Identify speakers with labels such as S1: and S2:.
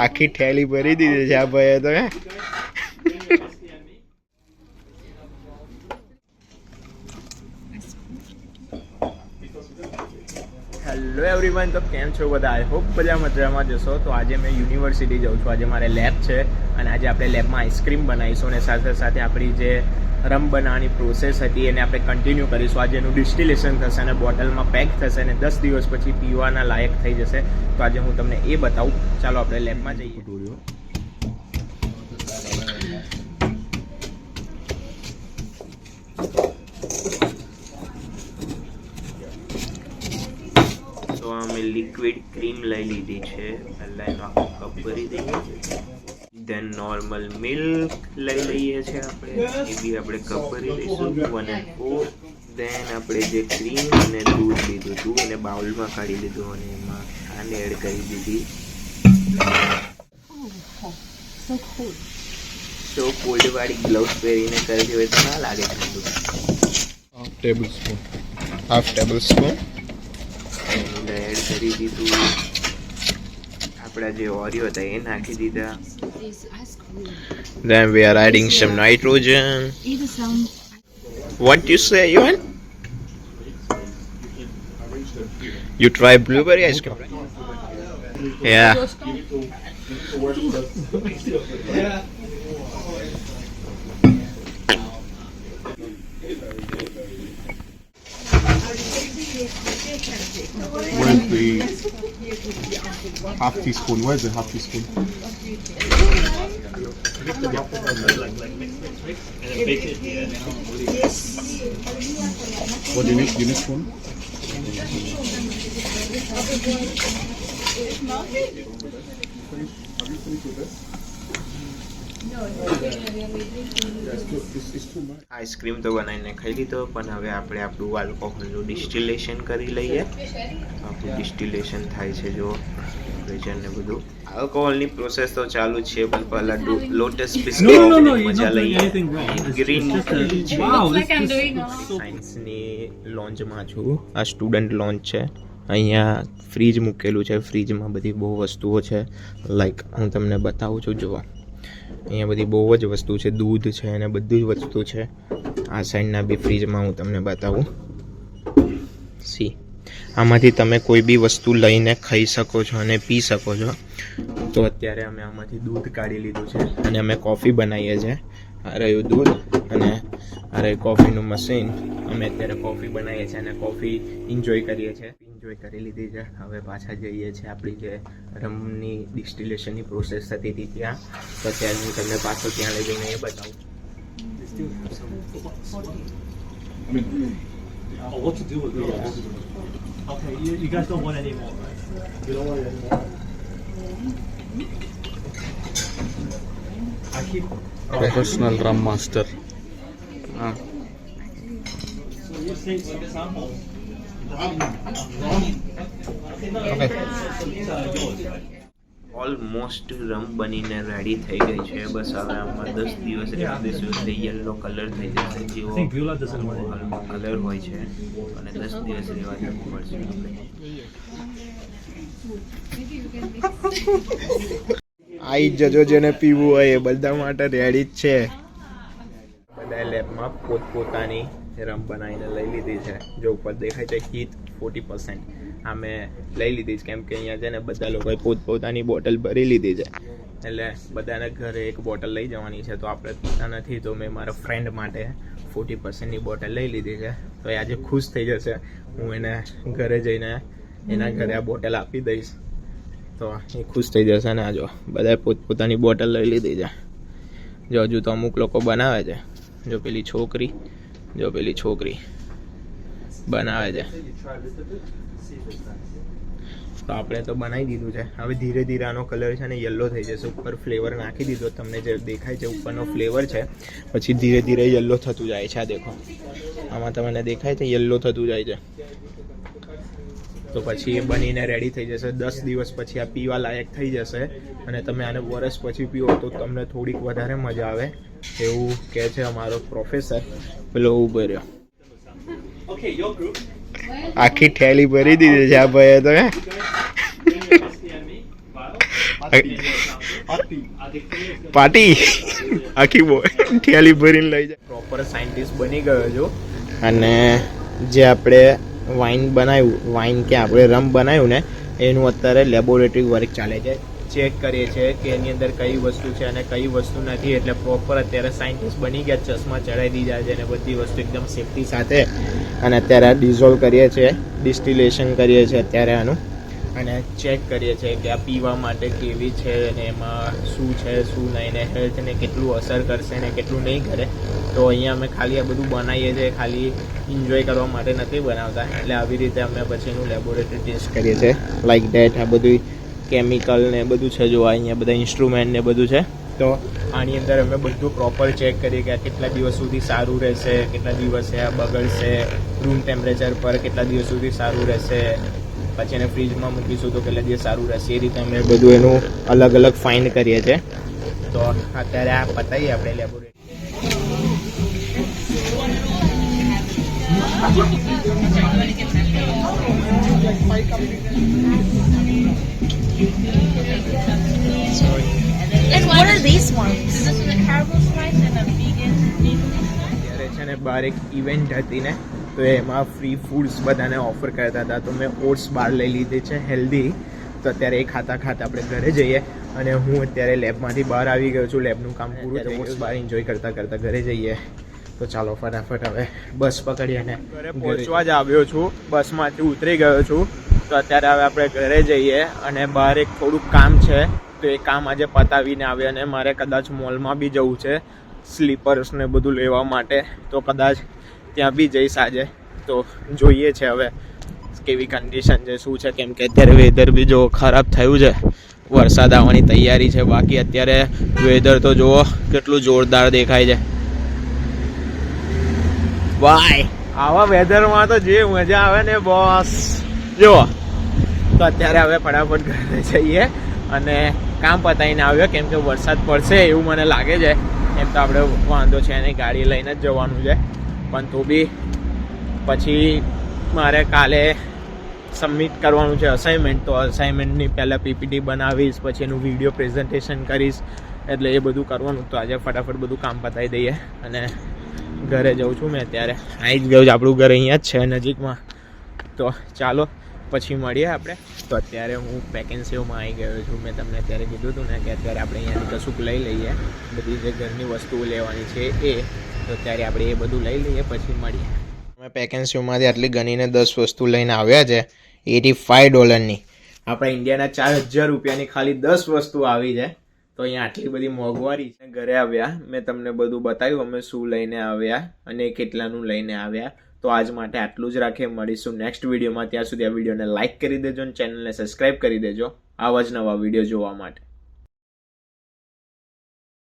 S1: આખી થેલી ભરી દીધી છે આ ભાઈએ તો. હેલો એવરીવન, તો કેમ છો બધા? આઈ હોપ બધા મજામાં જશો. તો આજે મેં યુનિવર્સિટી જાઉં છું. આજે મારે લેબ છે અને આજે આપણે લેબમાં આઈસ્ક્રીમ બનાવીશું અને સાથે સાથે આપણી જે રમ બનાવવાની પ્રોસેસ હતી એને આપણે કન્ટિન્યુ કરીશું. આજે એનું ડિસ્ટિલેશન થશે અને બોટલમાં પેક થશે અને 10 દિવસ પછી પીવાના લાયક થઈ જશે. તો આજે હું તમને એ બતાવું. ચાલો આપણે લેબમાં જઈએ. તો અમે લિક્વિડ ક્રીમ લઈ લીધી છે. પહેલાં એનો આખો કપ ભરી દઈએ. દેન નોર્મલ મિલ્ક લઈ લઈએ છીએ આપણે, એ બી આપણે કપ ભરી લઈશું 1/4. દેન આપણે જે ક્રીમ અને દૂધ લીધું હતું એને બાઉલમાં કાઢી લીધું અને એમાં ખાંડ એડ કરી દીધી. સો કોલ્ડ વાળી ગ્લવ્સ પહેરીને કરતી હોય તો ના લાગે ઠંડુ. હાફ ટેબલ સ્પૂન એડ કરી દીધું. આપણા જે ઓરિયો હતા એ નાખી દીધા. Then we are adding some nitrogen. What you say, Ewan? You try blueberry ice cream? Yeah.
S2: Where's the half teaspoon? Where's the half teaspoon? What do you need? You need spoon?
S1: Ice cream તો બનાવીને ખાઈ લીધો, પણ હવે આપણે આપણું આલ્કોહોલનું distillation કરી લઈએ. આપણું ડિસ્ટિલેશન થાય છે જો પ્રેશર ને બધું. આલ્કોહોલની પ્રોસેસ તો ચાલુ જ છે, પણ પહેલા લોટસ બિસ્કિટ મજા લઈએ. ગ્રીન સાયન્સની લોન્ચમાં છું. આ સ્ટુડન્ટ લોન્ચ છે. અહીંયા ફ્રીજ મૂકેલું છે. ફ્રીજમાં બધી બહુ વસ્તુઓ છે. લાઈક હું તમને બતાવું છું. જુઓ, અહીંયા બધી બહુ જ વસ્તુ છે. દૂધ છે અને બધી જ વસ્તુ છે. આ સાઈડના બી ફ્રીજમાં હું તમને બતાવું. સી, આમાંથી તમે કોઈ બી વસ્તુ લઈને ખાઈ શકો છો અને પી શકો છો. તો અત્યારે અમે આમાંથી દૂધ કાઢી લીધું છે અને અમે કોફી બનાવીએ છીએ. આ રહ્યું દૂધ અને આ રહ્યું કોફીનું મશીન. અમે અત્યારે કોફી બનાવીએ છીએ અને કોફી એન્જોય કરીએ છીએ. એન્જોય કરી લીધી છે. હવે પાછા જઈએ છીએ આપણી જે રમની ડિસ્ટિલેશનની પ્રોસેસ થતી હતી ત્યાં. તો અત્યારે હું તમને પાછો ત્યાં લઈ જઈને એ બતાવું.
S3: What to do with those? Okay, you guys don't want any more, right? You don't want any more? I keep
S2: Professional rum master.
S3: So you say some samples.
S1: Almost rum બનીને રેડી થઈ ગઈ છે. બસ હવે આમાં 10 દિવસ રહેવા દેશું એટલે યલો કલર થઈ જશે, જેવો હાલમાં કલર હોય છે. અને 10 દિવસ રહેવા દેવું પડશે. આઈ જજો, જેને પીવું હોય એ બધા માટે રેડી જ છે. બધા લેબમાં પોતપોતાની રમ બનાવીને લઈ લીધી છે. જો ઉપર દેખાય છે હીટ 40%. આ મેં લઈ લીધી છે કેમ કે અહીંયા છે ને બધા લોકોએ પોતપોતાની બોટલ ભરી લીધી છે. એટલે બધાને ઘરે એક બોટલ લઈ જવાની છે. તો આપણે પીતા નથી, તો મેં મારા ફ્રેન્ડ માટે 40%ની બોટલ લઈ લીધી છે. તો એ આજે ખુશ થઈ જશે. હું એને ઘરે જઈને એના ઘરે આ બોટલ આપી દઈશ તો એ ખુશ થઈ જશે. ને આ જો બધાએ પોતપોતાની બોટલ લઈ લીધી છે. જો હજુ તો અમુક લોકો બનાવે છે. જો પેલી છોકરી બનાવે છે. તો આપણે તો બનાવી દીધું છે. હવે ધીરે ધીરે આનો કલર છે ને યલો થઈ જશે. ઉપર ફ્લેવર નાખી દીધો. તમને જે દેખાય છે ઉપરનો ફ્લેવર છે. પછી ધીરે ધીરે યલો થતું જાય છે. આ દેખો, આમાં તમને દેખાય છે યલો થતું જાય છે. તો પછી એ બનીને રેડી થઈ જશે. 10 દિવસ પછી આ પીવા લાયક થઈ જશે. અને તમે આને વરસ પછી પીવો તો તમને થોડીક વધારે મજા આવે એવું કહે છે અમારો પ્રોફેસર. પેલો ઉભો રહ્યો. આખી થેલી ભરી દીધી છે આ ભાઈએ તો. પાર્ટી આખી થેલી ભરીને લઈ જાય. પ્રોપર સાયન્ટિસ્ટ બની ગયો છું અને જે આપણે વાઇન કે આપણે રમ બનાવ્યું ને એનું અત્યારે લેબોરેટરી વર્ક ચાલે છે. ચેક કરીએ છીએ કે એની અંદર કઈ વસ્તુ છે અને કઈ વસ્તુ નથી. એટલે પ્રોપર અત્યારે સાયન્ટિસ્ટ બની ગયા, ચશ્મા ચડાવી દીધા છે અને બધી વસ્તુ એકદમ સેફટી સાથે. અને અત્યારે ડિઝોલ્વ કરીએ છીએ, ડિસ્ટિલેશન કરીએ છીએ અત્યારે આનું, અને ચેક કરીએ છીએ કે આ પીવા માટે કેવી છે અને એમાં શું છે શું નહીં, ને હેલ્થને કેટલું અસર કરશે ને કેટલું નહીં કરે. તો અહીંયા અમે ખાલી આ બધું બનાવીએ છીએ, ખાલી એન્જોય કરવા માટે નથી બનાવતા. એટલે આવી રીતે અમે પછી એનું લેબોરેટરી ટેસ્ટ કરીએ છીએ લાઈક ડેટ. આ બધું કેમિકલ ને બધું છે, જો અહીંયા બધા ઇન્સ્ટ્રુમેન્ટ ને બધું છે. તો આની અંદર અમે બધું પ્રોપર ચેક કરીએ કે કેટલા દિવસ સુધી સારું રહેશે, કેટલા દિવસે આ બગડશે, રૂમ ટેમ્પરેચર પર કેટલા દિવસ સુધી સારું રહેશે, પછી એને ફ્રીજમાં મૂકીશું તો કેટલા દિવસ સારું રહેશે. એ રીતે અમે બધું એનું અલગ અલગ ફાઇન્ડ કરીએ છીએ. તો અત્યારે આ પતાવીએ આપણે laboratory.
S4: And what are these ones? This is a caramel slice and a vegan slice.
S1: ત્યારે છે ને બહાર એક ઇવેન્ટ હતી ને, તો એમાં ફ્રી ફૂડ્સ બધાને ઓફર કરતા હતા. તો મેં ઓટ્સ બાર લઈ લીધી છે હેલ્ધી. તો અત્યારે એ ખાતા આપણે ઘરે જઈએ. અને હું અત્યારે લેબમાંથી બહાર આવી ગયો છું, લેબનું કામ પૂરું થઈ ગયું, બહાર એન્જોય કરતા ઘરે જઈએ. તો ચાલો ફટાફટ હવે બસ પકડીએ ને ઘરે પહોંચવા જ આવ્યો છું, બસમાંથી ઉતરી ગયો છું. તો અત્યારે હવે આપણે ઘરે જઈએ અને બહાર એક થોડુંક કામ છે, તો એ કામ આજે પતાવીને આવે. અને મારે કદાચ મોલમાં બી જવું છે સ્લીપર્સ ને બધું લેવા માટે, તો કદાચ ત્યાં બી જઈશ આજે. તો જોઈએ છે હવે કેવી કન્ડિશન છે, શું છે, કેમ કે અત્યારે વેધર બી જો ખરાબ થયું છે, વરસાદ આવવાની તૈયારી છે. બાકી અત્યારે વેધર તો જુઓ કેટલું જોરદાર દેખાય છે ભાઈ. આવા વેધરમાં તો જે મજા આવે ને બોસ, જો. તો અત્યારે હવે ફટાફટ ઘરે જઈએ અને કામ પતાવીને આવ્યો, કેમ કે વરસાદ પડશે એવું મને લાગે છે. એમ તો આપણે વાંધો છે નહીં, ગાડી લઈને જ જવાનું છે, પણ તો બી પછી મારે કાલે સબમિટ કરવાનું છે અસાઇનમેન્ટ. તો અસાઇનમેન્ટની પહેલાં પીપીટી બનાવીશ, પછી એનું વિડીયો પ્રેઝન્ટેશન કરીશ, એટલે એ બધું કરવાનું. તો આજે ફટાફટ બધું કામ પતાવી દઈએ અને ઘરે જઉં છું. મેં અત્યારે આવી જ ગયું છે, આપણું ઘર અહીંયા જ છે નજીકમાં. તો ચાલો પછી મળીએ આપણે. તો અત્યારે હું વેકેન્સીઓમાં આવી ગયો છું. મેં તમને અત્યારે કીધું હતું ને કે અત્યારે આપણે અહીંયાથી કશુંક લઈ લઈએ, બધી જે ઘરની વસ્તુઓ લેવાની છે એ. તો અત્યારે આપણે એ બધું લઈ લઈએ, પછી મળીએ. અમે વેકેન્સીઓમાંથી આટલી ગણીને 10 વસ્તુ લઈને આવ્યા છે $85. આપણા ઇન્ડિયાના 4000 રૂપિયાની ખાલી 10 વસ્તુ આવી છે. તો અહીંયા આટલી બધી મોંઘવારી છે. ઘરે આવ્યા મેં તમને બધું બતાવ્યું અમે શું લઈને આવ્યા અને કેટલાનું લઈને આવ્યા. તો આજ માટે આટલું જ રાખીએ, મળીશું નેક્સ્ટ વિડીયોમાં. ત્યાં સુધી આ વિડીયોને લાઇક કરી દેજો અને ચેનલને સબસ્ક્રાઈબ કરી દેજો આવા જ નવા વિડીયો જોવા માટે.